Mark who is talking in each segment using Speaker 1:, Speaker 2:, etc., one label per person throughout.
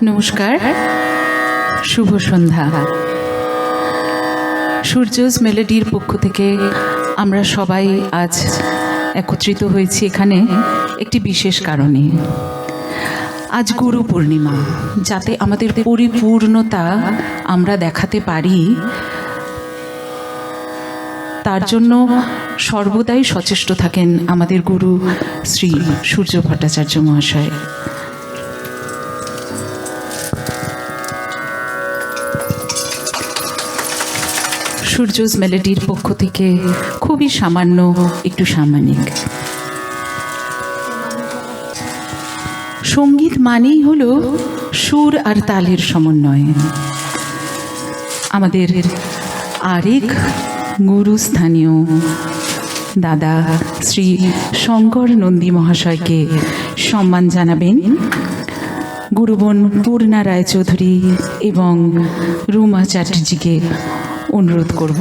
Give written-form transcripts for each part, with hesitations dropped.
Speaker 1: নমস্কার, শুভ সন্ধ্যা। সূর্যস মেলোডির পক্ষ থেকে আমরা সবাই আজ একত্রিত হয়েছি এখানে একটি বিশেষ কারণে। আজ গুরু পূর্ণিমা, যাতে আমাদের পরিপূর্ণতা আমরা দেখাতে পারি তার জন্য সর্বদাই সচেষ্ট থাকেন আমাদের গুরু শ্রী সূর্য ভট্টাচার্য মহাশয়। সূর্যস মেলোডির পক্ষ থেকে খুবই সামান্য একটু সামানিক। সঙ্গীত মানেই হলো সুর আর তালের সমন্বয়। আমাদের আরেক গুরুস্থানীয় দাদা শ্রী শঙ্কর নন্দী মহাশয়কে সম্মান জানাবেন গুরুবোন পূর্ণা রায়চৌধুরী এবং রুমা চ্যাটার্জিকে অনুরোধ করব।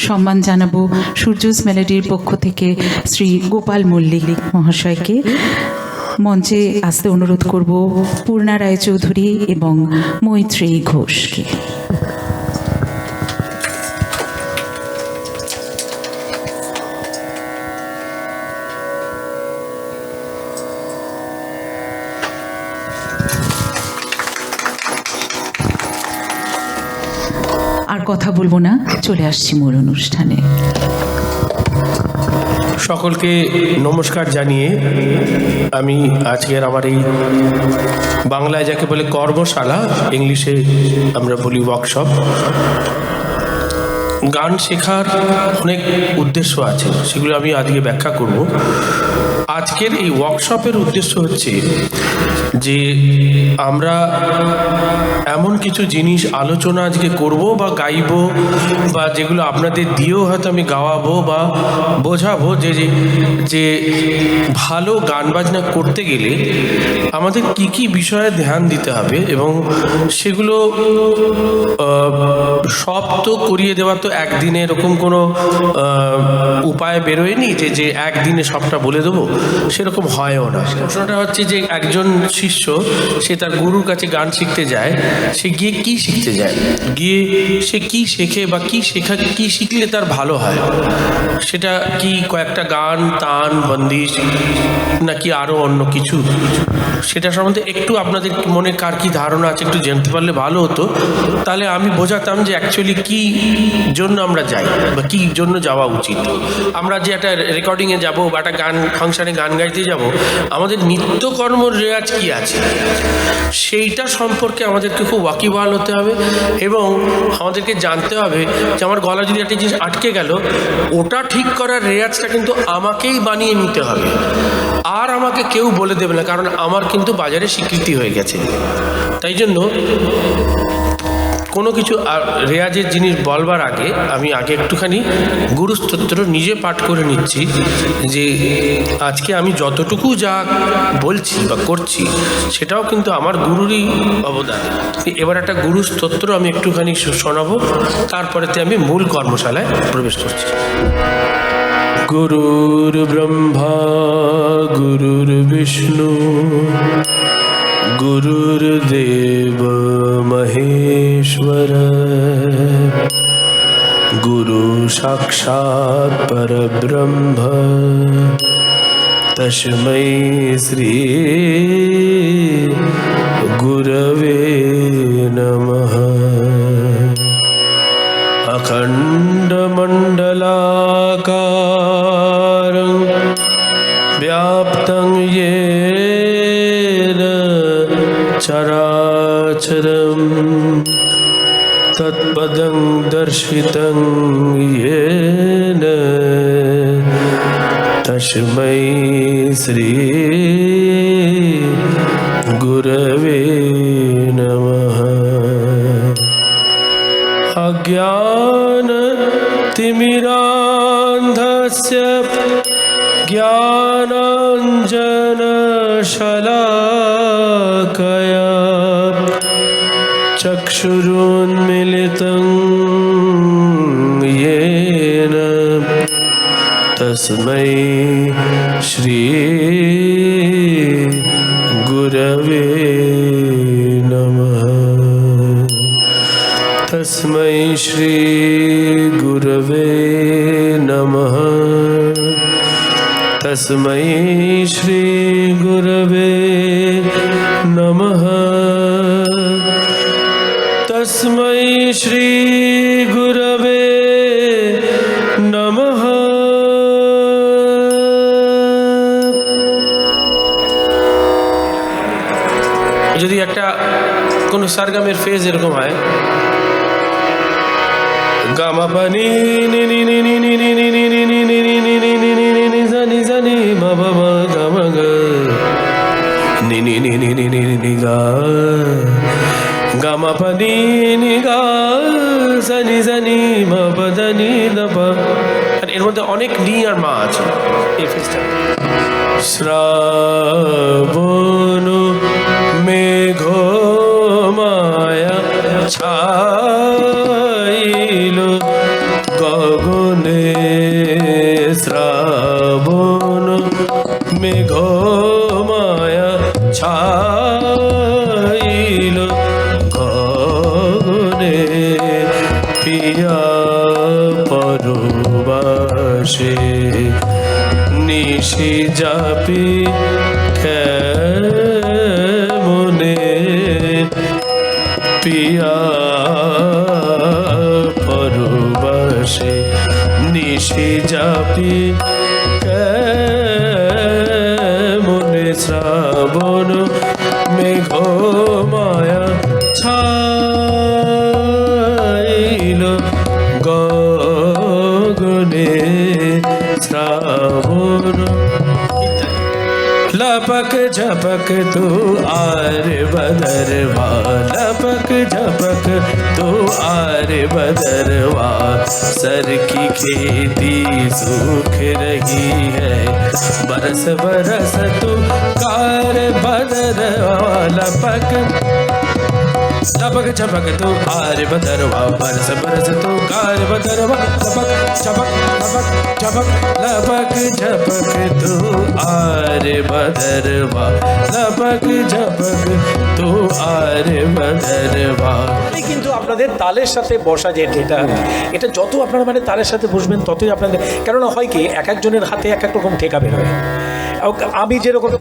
Speaker 1: সম্মান জানাবো সূর্যস মেলোডির পক্ষ থেকে শ্রী গোপাল মল্লিক মহাশয়কে। মঞ্চে আসতে অনুরোধ করব পূর্ণা রায়চৌধুরী এবং মৈত্রেয়ী ঘোষকে। আর কথা বলবো না, চলে আসছি মূল অনুষ্ঠানে।
Speaker 2: সকলকে নমস্কার জানিয়ে আমি আজকের আমার এই বাংলায় যাকে বলে কর্মশালা, ইংলিশে আমরা বলি ওয়ার্কশপ, গান শেখার অনেক উদ্দেশ্য আছে, সেগুলো আমি আজকে ব্যাখ্যা করব। আজকের এই ওয়ার্কশপের উদ্দেশ্য হচ্ছে যে আমরা এমন কিছু জিনিস আলোচনা আজকে করব বা গাইব, বা যেগুলো আপনাদের দিয়েও হয়তো আমি গাওয়াবো বা বোঝাবো যে যে ভালো গান বাজনা করতে গেলে আমাদের কি কি বিষয়ে ধ্যান দিতে হবে, এবং সেগুলো সব তো করিয়ে দেওয়া তো একদিনে এরকম কোনো উপায় বেরোয়নি যে একদিনে সবটা বলে দেবো, সেরকম হয়ও না। প্রশ্নটা হচ্ছে যে একজন শিষ্য সে তার গুরুর কাছে গান শিখতে যায়, সে গিয়ে কি শিখতে যায়, গিয়ে সে কি শেখে বা কি শিখলে তার ভালো হয়, সেটা কি কয়েকটা গান, তান, বন্দিশ, নাকি আরও অন্য কিছু, সেটা সম্বন্ধে একটু আপনাদের মনে কার কি ধারণা আছে একটু জানতে পারলে ভালো হতো। তাহলে আমি বোঝাতাম যে অ্যাকচুয়ালি কি জন্য আমরা যাই বা কি জন্য যাওয়া উচিত। আমরা যে একটা রেকর্ডিংয়ে যাব বা একটা গান ফাংশানে গান গাইতে যাব, আমাদের নিত্যকর্ম রেওয়াজ কি আছে সেইটা সম্পর্কে আমাদেরকে খুব ওয়াকিবহাল হতে হবে, এবং আমাদেরকে জানতে হবে যে আমার গলা যদি একটা জিনিস আটকে গেল, ওটা ঠিক করার রেওয়াজটা কিন্তু আমাকেই বানিয়ে নিতে হবে, আর আমাকে কেউ বলে দেবে না, কারণ আমার কিন্তু বাজারে স্বীকৃতি হয়ে গেছে। তাই জন্য কোনো কিছু রেয়াজের জিনিস বলবার আগে আমি একটুখানি গুরুস্তোত্র নিজে পাঠ করে নিচ্ছি, যে আজকে আমি যতটুকু যা বলছি বা করছি সেটাও কিন্তু আমার গুরুরই অবদান। এবার একটা গুরুস্তোত্র আমি একটুখানি শোনাবো, তারপরেতে আমি মূল কর্মশালায় প্রবেশ করছি। গুরুর ব্রহ্মা গুরুর বিষ্ণু গুরুর্দেব মহেশ্বর গুরু সাক্ষাৎ পরব্রহ্ম তস্मै শ্রী গুরবে নমঃ। অখণ্ডমণ্ডলাকারং ব্যাপ্তং येन চরাচরম তৎপদং দর্শিতং येन তস্मै শ্রী গুরবে নমঃ। অজ্ঞানতিমিরান্ধস্য জ্ঞানাঞ্জনশলাকয়া চক্ষুरुन्मीलितं येन तस्मै श्री गुरवे नमः। तस्मै श्री गुरवे नमः। तस्मै श्री गुरवे नमः। तस्मै श्री गुरवे नमः। যদি একটা কোন সারগামের ফেজ এরকম হয়, গামা পানি নি নি নি নি নি নি নি নি নি নি নি নি নি নি নি নি নি জানি জানি মা বাবা গামা গা নি নি নি নি নি নি নি গা গামা পানি নি গা জানি জানি মা বাদানি দাবা। আর এর মধ্যে অনেক নি আর মা আছে এই ফেজটা। শ্রাবণ মেঘ মায়া ছাইল গগনে। শ্রাবণ মেঘ মায়া ছাইল গগনে। পিয়া পরবাসে নিশি জাপি মনে। পিয়া পরবাসে নিশি জাপি মনে। শ্রাবণ মেঘ মায়া ছাইল গগনে। শ্রাবণ लपक झपक तू आर बदरवा। लपक झपक तू आर बदरवा। सर की खेती सूख रही है, बरस बरस तू कार बदरवा। लपक लपक झपक तू आर बदरवा। बरस बरस तू कार बदरवा। लपक झपक लपक झपक लपक झपक तू आर बदरवा। लपक झपक तू आर बदरवा।
Speaker 3: কিন্তু আপনাদের তালের সাথে বসা যেটা, এটা যত আপনারা মানে তালের সাথে বসবেন ততই আপনাদের, কেননা হয় কি এক একজনের হাতে এক এক রকম ঠেকা বের হয়। আমি যেরকম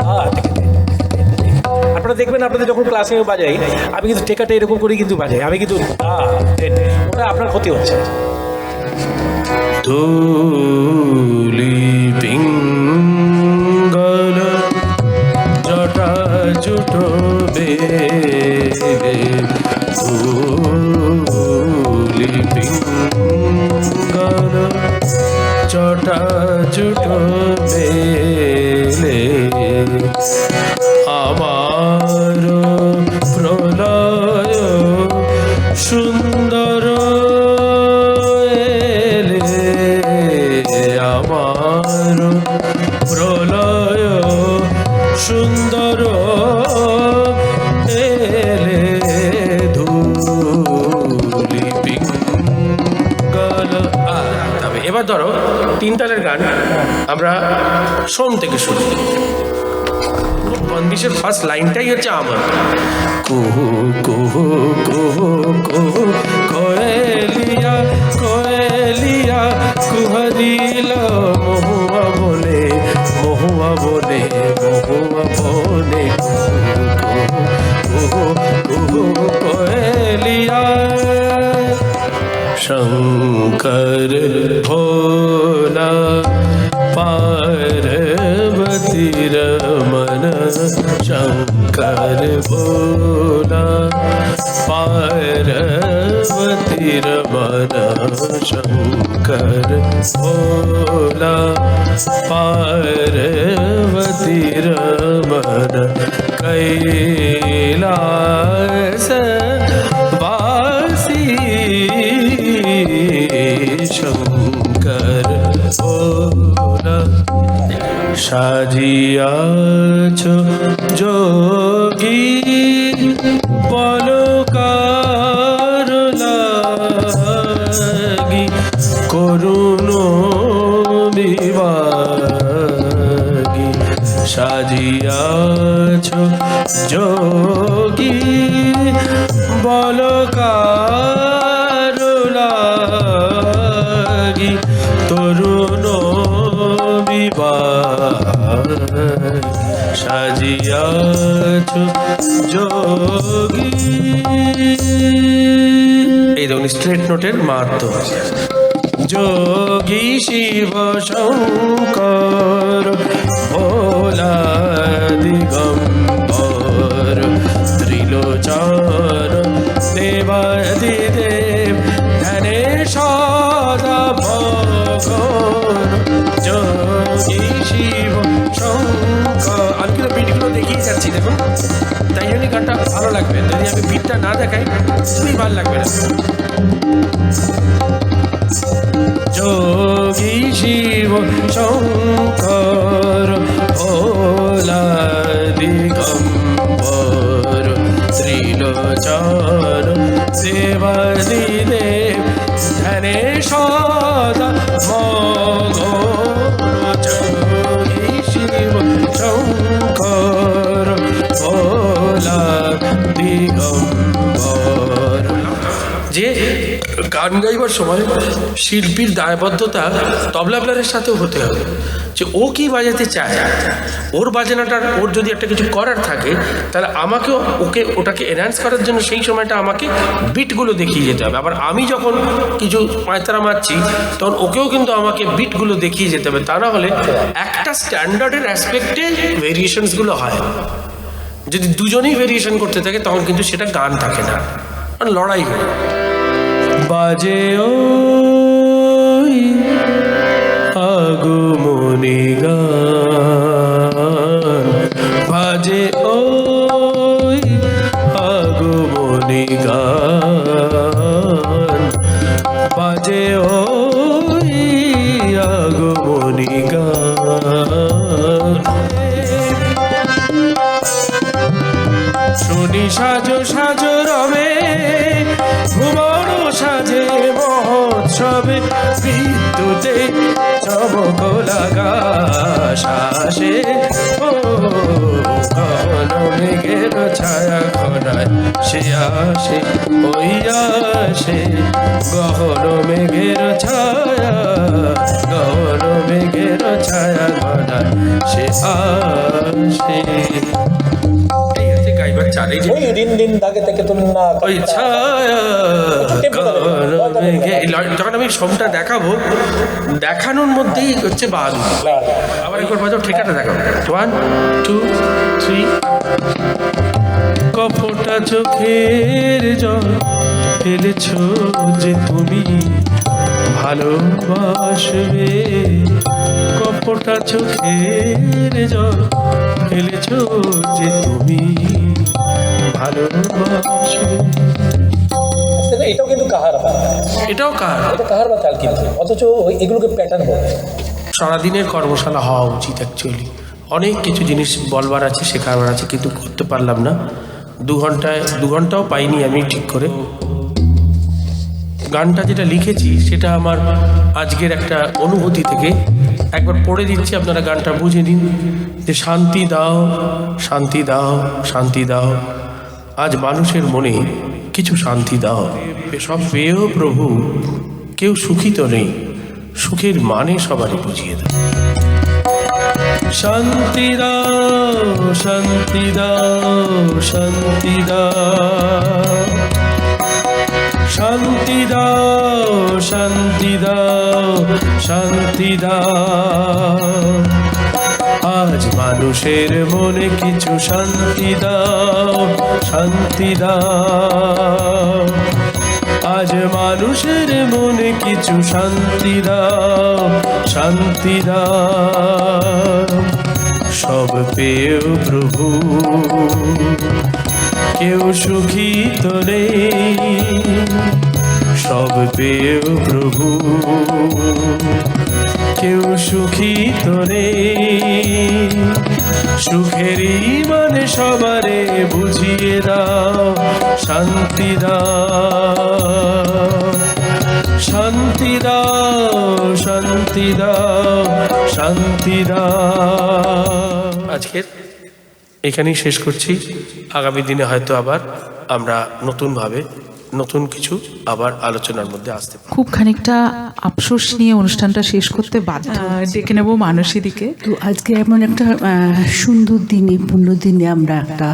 Speaker 3: আপনারা দেখবেন আপনাদের যখন ক্লাসে বাজাই, আমি কিন্তু টেকাটা এরকম করে কিন্তু বাজাই, আমি কিন্তু ওটা আপনার ক্ষতি হচ্ছে।
Speaker 2: তুলি পিঙ্গল জটা জুটো বেলে। তুলি পিঙ্গল জটা জুটো বেলে। আমার প্রলয় সুন্দর এলে। আমার প্রলয় সুন্দর এলে। ধুলি পিঙ্গল। এবার ধরো তিন তালের গান আমরা সোম থেকে শুরু। বন্দিশের ফার্স্ট লাইনটাই হচ্ছে আমার। কুহু কুহু কুহু কুহু কোয়েলিয়া কোয়েলিয়া কুহরিল মহুয়া বনে মহুয়া বনে মহুয়া বনে। কুহু কুহু কোয়েলিয়া। শঙ্কর ভোলা पार्वती रमन। शंकर भोला पार्वती रमन। शंकर भोला पार्वती रमन। कैलास वासी शंकर भोला। সাজিয়াছ যোগী পলকার লাগি করুণ বিভাগী। সাজিয়াছ যোগী বল কারো লাগি তরুণ বিবাহ সাজিয়াছ যোগী। এই দেখুন স্ট্রেট নোটের মাহাত্ম। যোগী শিব শঙ্কর ভোলা দিগম্বর ত্রিলোচন দেবাদিদেব ধ্যানে সদা ভগবান। যোগী শিব শঙ্কর। আমি কিন্তু বিটগুলো দেখিয়ে যাচ্ছি, দেখুন, তাই জন্য গানটা ভালো লাগবে। যদি আমি বিটটা না দেখাই খুবই ভালো লাগবে না। যোগী শিব শঙ্কর ভোলা দিগম্বর ত্রিলোচন দেবাদিদেব ধ্যানে সদা মগ্ন। যোগী শিব শঙ্কর ভোলা দিগম্বর। যে গান গাইবার সময় শিল্পীর দায়বদ্ধতা তবলা প্লেয়ারের সাথেও হতে হবে, যে ও কি বাজাতে চায়, ওর বাজনাটার ওর যদি একটা কিছু করার থাকে তাহলে আমাকেও ওটাকে এনহ্যান্স করার জন্য সেই সময়টা আমাকে বিটগুলো দেখিয়ে যেতে হবে। আবার আমি যখন কিছু পায়তারা মারছি তখন ওকেও কিন্তু আমাকে বিটগুলো দেখিয়ে যেতে হবে, তা না হলে একটা স্ট্যান্ডার্ডের অ্যাসপেক্টে ভেরিয়েশনসগুলো হয়। যদি দুজনেই ভেরিয়েশন করতে থাকে তখন কিন্তু সেটা গান থাকে না, লড়াই হয়। বাজে ওই আগমনী গান, বাজে ওই আগমনী গান, বাজে ওই আগমনী গান। শুনি সাজো সাজো রবে ভুবন সাজে মহোৎসবে বিদ্যুতে চমক লাগা শ্বাসে। ও ঘন মেঘের ছায়া ঘনায় সে আসে, ওই আসে গহন মেঘের ছায়া, গহন মেঘের ছায়া ঘনায় সে আসে। গাইবার চালে
Speaker 3: ওই দিন দিন দাগে থেকে তুমি না
Speaker 2: ওই ছায়া যখন আমি সবটা দেখাবো, দেখানোর মধ্যেই হচ্ছে বাহাদুর। আবার একবার বাজাও, ঠিকাটা দেখাবো। 1 2 3। কপটা চোখের জল ফেলেছ যে তুমি ভালোবাসবে, কপটা চোখের জল ফেলেছ যে তুমি ভালোবাসবে।
Speaker 3: এটাও কিন্তু কাহার,
Speaker 2: এটাও কার,
Speaker 3: এটা কাহার বা চাল, কিন্তু অথচ এগুলোকে প্যাটার্ন বলে।
Speaker 2: সারাদিনের কর্মশালা হওয়া উচিত অ্যাকচুয়ালি। অনেক কিছু জিনিস বলবার আছে, শেখাবার আছে, কিন্তু করতে পারলাম না। 2 ঘন্টাও পাইনি আমি ঠিক করে। গানটা যেটা লিখেছি সেটা আমার আজকের একটা অনুভূতি থেকে একবার পড়ে দিচ্ছি, আপনারা গানটা বুঝে নিন। যে শান্তি দাও, শান্তি দাও, শান্তি দাও, আজ মানুষের মনে কিছু শান্তি দাও। সব পেয়েও প্রভু কেউ সুখী তো নেই, সুখের মানে সবারই বুঝিয়ে দাও। শান্তি দাও, শান্তি দাও, শান্তি দাও, শান্তি দাও, শান্তি দাও, শান্তি দাও, আজ মানুষের মনে কিছু শান্তি দাও, শান্তি দাও, আজ মানুষের মনে কিছু শান্তি দাও, শান্তি দাও। সব পেয়েও প্রভু কেউ সুখী তো নেই, সব পেয়েও প্রভু কেউ সুখী তো নেই, সুখেরই মানে সবারে বুঝিয়ে দাও, শান্তি দাও, শান্তি দাও, শান্তি দাও, শান্তি দাও। আজকের এখানেই শেষ করছি। আগামী দিনে হয়তো আবার আমরা নতুনভাবে নতুন কিছু আবার আলোচনার মধ্যে আসতে পারি।
Speaker 1: খুব খানিকটা আফসোস নিয়ে অনুষ্ঠানটা শেষ করতে বাধ্য ডেকে নেব মানসীদিকে।
Speaker 4: তো আজকে এমন একটা সুন্দর দিনে পূর্ণ দিনে আমরা একটা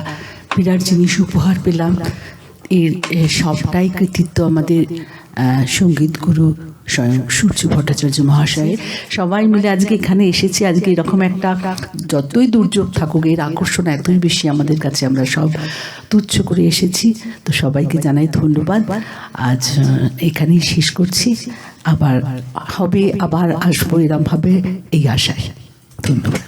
Speaker 4: বিরাট জিনিস উপহার পেলাম। এর সবটাই কৃতিত্ব আমাদের সঙ্গীত গুরু স্বয়ং সূর্য ভট্টাচার্য মহাশয়ের। সবাই মিলে আজকে এখানে এসেছি। আজকে এরকম একটা, যতই দুর্যোগ থাকুক, এর আকর্ষণ এতই বেশি আমাদের কাছে, আমরা সব তুচ্ছ করে এসেছি। তো সবাইকে জানাই ধন্যবাদ। আজ এখানেই শেষ করছি। আবার হবে, আবার আসবো এরমভাবে, এই আশায়। ধন্যবাদ।